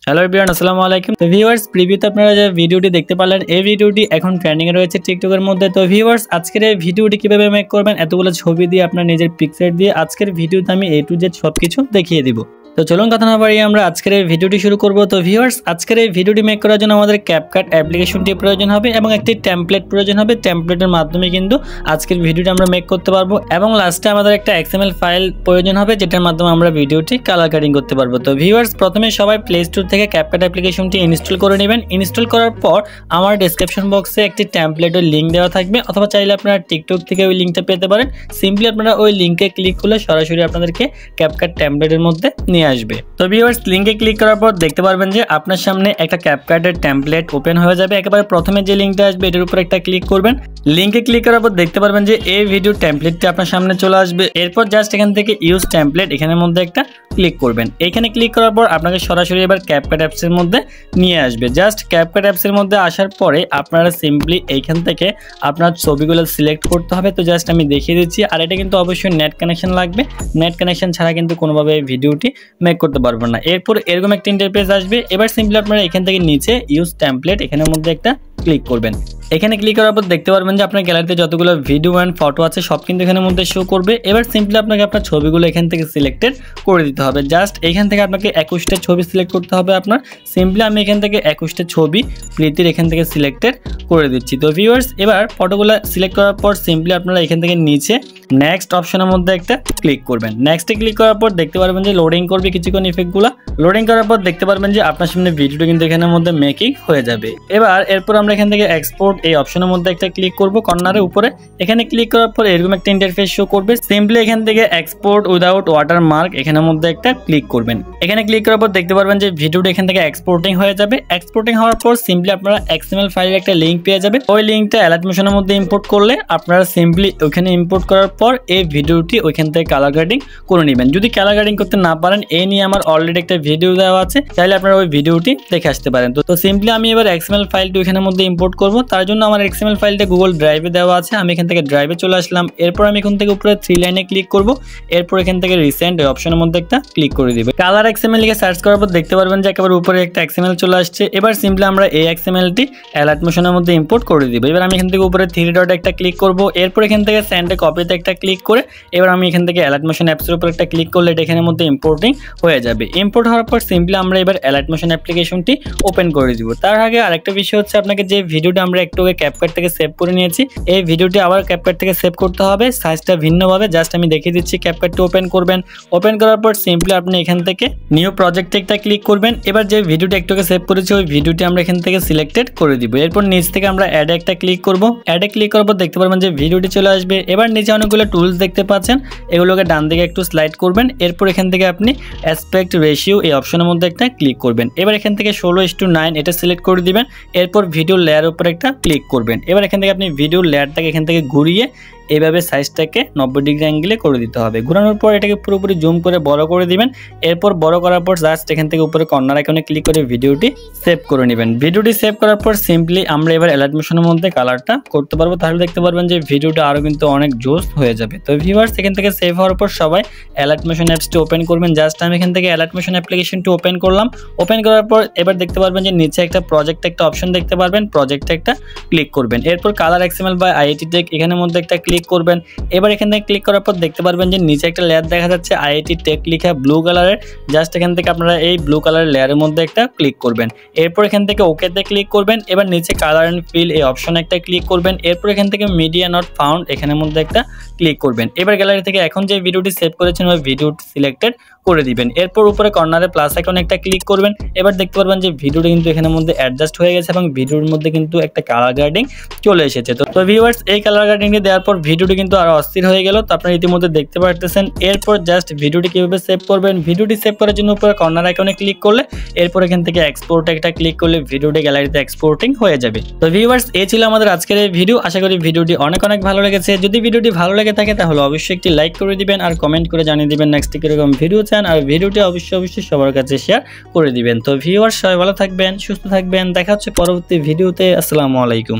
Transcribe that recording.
Hello everyone, আসসালামু আলাইকুম। তো ভিউয়ার্স, প্রিভিউতে আপনারা যে ভিডিওটি দেখতে পারলেন, এই ভিডিওটি এখন ট্রেন্ডিং এ রয়েছে টিকটকের মধ্যে। তো ভিউয়ার্স, আজকের এই ভিডিওটি কিভাবে মেক করবেন এতগুলো ছবি দিয়ে আপনার নিজের পিকচার দিয়ে, আজকের ভিডিওতে আমি A to Z সবকিছু দেখিয়ে দিব। তো চলুন কথা না বাড়িয়ে আমরা আজকের এই ভিডিওটি শুরু করব। তো ভিউয়ার্স, আজকের এই ভিডিওটি মেক করার জন্য আমাদের ক্যাপকাট অ্যাপ্লিকেশনটি প্রয়োজন হবে এবং একটি টেমপ্লেট প্রয়োজন হবে। টেমপ্লেটের মাধ্যমে কিন্তু আজকের ভিডিওটি আমরা মেক করতে পারবো এবং লাস্টে আমাদের একটা XML ফাইল প্রয়োজন হবে, যেটার মাধ্যমে আমরা ভিডিওটি কালার কাটিং করতে পারবো। তো ভিউয়ার্স, প্রথমে সবাই প্লে স্টোর থেকে ক্যাপকাট অ্যাপ্লিকেশনটি ইনস্টল করে নেবেন। ইনস্টল করার পর আমার ডেসক্রিপশন বক্সে একটি টেমপ্লেটের লিঙ্ক দেওয়া থাকবে, অথবা চাইলে আপনারা টিকটক থেকে ওই লিঙ্কটা পেতে পারেন। সিম্পলি আপনারা ওই লিঙ্কে ক্লিক করলে সরাসরি আপনাদেরকে ক্যাপকাট টেমপ্লেটের মধ্যে নিয়ে আসবে। তো ভিউয়ার্স, লিঙ্কে ক্লিক করার পর দেখতে পারবেন যে আপনার সামনে একটা ক্যাপকাটের টেমপ্লেট ওপেন হয়ে যাবে। একেবারে প্রথমে যে লিঙ্কটা আসবে এটার উপর একটা ক্লিক করবেন। লিঙ্কে ক্লিক করার পর দেখতে পারবেন যে এই ভিডিও টেমপ্লেটটি আপনার সামনে চলে আসবে। এরপর জাস্ট এখান থেকে ইউজ টেমপ্লেট এখানের মধ্যে একটা ক্লিক করবেন। এখানে ক্লিক করার পর আপনাকে সরাসরি এবার ক্যাপকাট অ্যাপসের মধ্যে নিয়ে আসবে। জাস্ট ক্যাপকাট অ্যাপসের মধ্যে আসার পরে আপনারা সিম্পলি এইখান থেকে আপনার ছবিগুলো সিলেক্ট করতে হবে। তো জাস্ট আমি দেখিয়ে দিচ্ছি, আর এটা কিন্তু অবশ্যই নেট কানেকশন লাগবে। নেট কানেকশন ছাড়া কিন্তু কোনোভাবে ভিডিওটি মেক করতে পারবেন না। এরপর এরকম একটা ইন্টারফেস আসবে। এবার সিম্পলি আপনারা এখান থেকে নিচে ইউজ টেমপ্লেট এখানের মধ্যে একটা ক্লিক করবেন। এখানে ক্লিক করার পর দেখতে পারবেন যে আপনার গ্যালারিতে যতগুলো ভিডিও অ্যান্ড ফটো আছে সব কিন্তু এখানের মধ্যে শো করবে। এবার সিম্পলি আপনাকে আপনার ছবিগুলো এখান থেকে সিলেক্টেড করে দিতে হবে। জাস্ট এখান থেকে আপনাকে 21টা ছবি সিলেক্ট করতে হবে আপনার। সিম্পলি আমি এখান থেকে 21টা ছবি প্রীতির এখান থেকে সিলেক্টেড করে দিচ্ছি। তো ভিউয়ার্স, এবার ফটোগুলো সিলেক্ট করার পর সিম্পলি আপনারা এখান থেকে নিচে নেক্সট অপশনের মধ্যে একটা ক্লিক করবেন। নেক্সটে ক্লিক করার পর দেখতে পারবেন যে লোডিং করবে কিছুক্ষণ ইফেক্টগুলো। লোডিং করার পর দেখতে পারবেন যে আপনার সামনে ভিডিওটা কিন্তু এখানের মধ্যে মেকিং হয়ে যাবে। এরপর আমরা এখান থেকে এক্সপোর্ট এই অপশনের মধ্যে একটা ক্লিক করব কর্নারের উপরে। এখানে ক্লিক করার পর এরকম একটা ইন্টারফেস শো করবে। সিম্পলি এখান থেকে এক্সপোর্ট উইদাউট ওয়াটারমার্ক এখানের মধ্যে একটা ক্লিক করবেন। এখানে ক্লিক করার পর দেখতে পারবেন যে ভিডিওটা এখান থেকে এক্সপোর্টিং হয়ে যাবে। এক্সপোর্টিং হওয়ার পর সিম্পলি আপনারা XML ফাইলের একটা লিঙ্ক পেয়ে যাবেন। ওই লিঙ্কটা অ্যালার্ট মোশনের মধ্যে ইম্পোর্ট করলে আপনারা সিম্পলি ওখানে ইম্পোর্ট করার পর এই ভিডিওটি ওইখান থেকে কালার গ্রেডিং করে নেবেন। যদি কালার গ্রেডিং করতে না পারেন, এই নিয়ে আমার অলরেডি একটা ভিডিও দেওয়া আছে, চাইলে আপনারা ওই ভিডিওটি দেখে আসতে পারেন। তো সিম্পলি আমি এবার XML ফাইলটি ওইখানের মধ্যে ইম্পোর্ট করব। তার জন্য আমার XML ফাইলটা গুগল ড্রাইভে দেওয়া আছে। আমি এখান থেকে ড্রাইভে চলে আসলাম। এরপর আমি এখান থেকে উপরে 3 লাইনে ক্লিক করব। এরপর এখান থেকে রিসেন্ট এই অপশনের মধ্যে একটা ক্লিক করে দিব। কালার XML লিখে সার্চ করার পর দেখতে পারবেন যে একেবারে উপরে একটা XML চলে আসছে। এবার সিম্পলি আমরা এই XMLটি অ্যালার্ট মোশনের মধ্যে ইম্পোর্ট করে দিব। এবার আমি এখান থেকে উপরে 3 ডট একটা ক্লিক করব। এরপর এখান থেকে সেন্ড এ কপিতে একটা ক্লিক করে এবার আমি এখান থেকে অ্যালার্ট মোশন অ্যাপসের উপর একটা ক্লিক করলে এটা এখানের মধ্যে ইম্পোর্টিং হয়ে যাবে। ইম্পোর্ট হওয়ার পর সিম্পলি আমরা এবার অ্যালার্ট মোশন অ্যাপ্লিকেশনটি ওপেন করে দিব। তার আগে আরেকটা বিষয় হচ্ছে, আপনাকে যে ভিডিওটা আমরা একটু আগে ক্যাপকাট থেকে সেভ করে নিয়েছি, এই ভিডিওটি আবার ক্যাপকাট থেকে সেভ করতে হবে, সাইজটা ভিন্নভাবে। জাস্ট আমি দেখিয়ে দিচ্ছি। ক্যাপকাটটি ওপেন করবেন। ওপেন করার পর সিম্পলি আপনি এখান থেকে নিউ প্রজেক্টে একটা ক্লিক করবেন। এবার যে ভিডিওটি একটু আগে সেভ করেছি ওই ভিডিওটি আমরা এখান থেকে সিলেক্টেড করে দিব। এরপর নিচ থেকে আমরা অ্যাডে একটা ক্লিক করব। অ্যাডে ক্লিক করার পর দেখতে পারবেন যে ভিডিওটি চলে আসবে। এবার নিচে অনেকগুলো টুলস দেখতে পাচ্ছেন, এগুলোকে ডান দিকে একটু স্লাইড করবেন। এরপর এখান থেকে আপনি অ্যাসপেক্ট রেশিও এই অপশনের মধ্যে একটা ক্লিক করবেন। এবার এখান থেকে 16:9 এটা সিলেক্ট করে দিবেন। এরপর ভিডিও লেয়ার উপর একটা ক্লিক করবেন। এবার এখান থেকে আপনি ভিডিও লেয়ারটাকে এখান থেকে ঘুরিয়ে এইভাবে সাইজটাকে 90 ডিগ্রি অ্যাঙ্গেলে করে দিতে হবে। ঘোরানোর পর এটাকে পুরোপুরি জুম করে বড় করে দিবেন। এরপর বড় করার পর জাস্ট এখান থেকে উপরে কর্নার আইকনে ক্লিক করে ভিডিওটি সেভ করে নেবেন। ভিডিওটি সেভ করার পর সিম্পলি আমরা এবার অ্যালার্ট মোশনের মধ্যে কালারটা করতে পারবো। তাহলে দেখতে পারবেন যে ভিডিওটা আরও কিন্তু অনেক জোস হয়ে যাবে। তো ভিউয়ার্স, এখান থেকে সেভ হওয়ার পর সবাই অ্যালার্ট মোশন অ্যাপসটি ওপেন করবেন। জাস্ট আমি এখান থেকে অ্যালার্ট মোশন অ্যাপ্লিকেশনটি ওপেন করলাম। ওপেন করার পর এবার দেখতে পারবেন যে নিচে একটা প্রজেক্ট একটা অপশন দেখতে পারবেন। প্রজেক্টে একটা ক্লিক করবেন। এরপর কালার XML বা IIT টেক এখানের মধ্যে একটা ক্লিক করবেন। এবার এখান থেকে ক্লিক করার পর দেখতে পারবেন যে নিচে একটা লেয়ার দেখা যাচ্ছে IIT টেক লেখা ব্লু কালারের। জাস্ট এখান থেকে আপনারা এই ব্লু কালারের লেয়ারের মধ্যে একটা ক্লিক করবেন। এরপর এখান থেকে ওকেতে ক্লিক করবেন। এবার নিচে কালার অ্যান্ড ফিল এই অপশনে একটা ক্লিক করবেন। এরপর এখান থেকে মিডিয়া নট ফাউন্ড এখানের মধ্যে একটা ক্লিক করবেন। এবার গ্যালারি থেকে এখন যে ভিডিওটি সেভ করেছেন ওই ভিডিওটি সিলেক্টেড করে দিবেন। এরপর উপরে কর্নারে প্লাস আইকনে একটা ক্লিক করবেন। এবার দেখতে পারবেন যে ভিডিওটা কিন্তু এখানের মধ্যে অ্যাডজাস্ট হয়ে গেছে এবং ভিডিওর মধ্যে কিন্তু একটা কালার গ্রেডিং চলে এসেছে। তো ভিউয়ার্স, এই কালার গ্রেডিংটি দেওয়ার পর ভিডিওটি কিন্তু আরো অস্থির হয়ে গেল। তো আপনারা ইতিমধ্যে দেখতে পারতেছেন। এরপর জাস্ট ভিডিওটি কিভাবে সেভ করবেন, ভিডিওটি সেভ করার জন্য উপরে কর্নার আইকনে ক্লিক করলে এরপর এখান থেকে এক্সপোর্ট একটা ক্লিক করলে ভিডিওটি গ্যালারিতে এক্সপোর্টিং হয়ে যাবে। তো ভিউয়ার্স, এই ছিল আমাদের আজকের এই ভিডিও। আশা করি ভিডিওটি অনেক ভালো লেগেছে। যদি ভিডিওটি ভালো লেগে থাকে তাহলে অবশ্যই একটি লাইক করে দিবেন আর কমেন্ট করে জানিয়ে দিবেন নেক্সট কিরকম ভিডিও চান, আর ভিডিওটি অবশ্যই সবার কাছে শেয়ার করে দিবেন। তো ভিউয়ার্স, সবাই ভালো থাকবেন, সুস্থ থাকবেন। দেখা হচ্ছে পরবর্তী ভিডিওতে। আসসালামু আলাইকুম।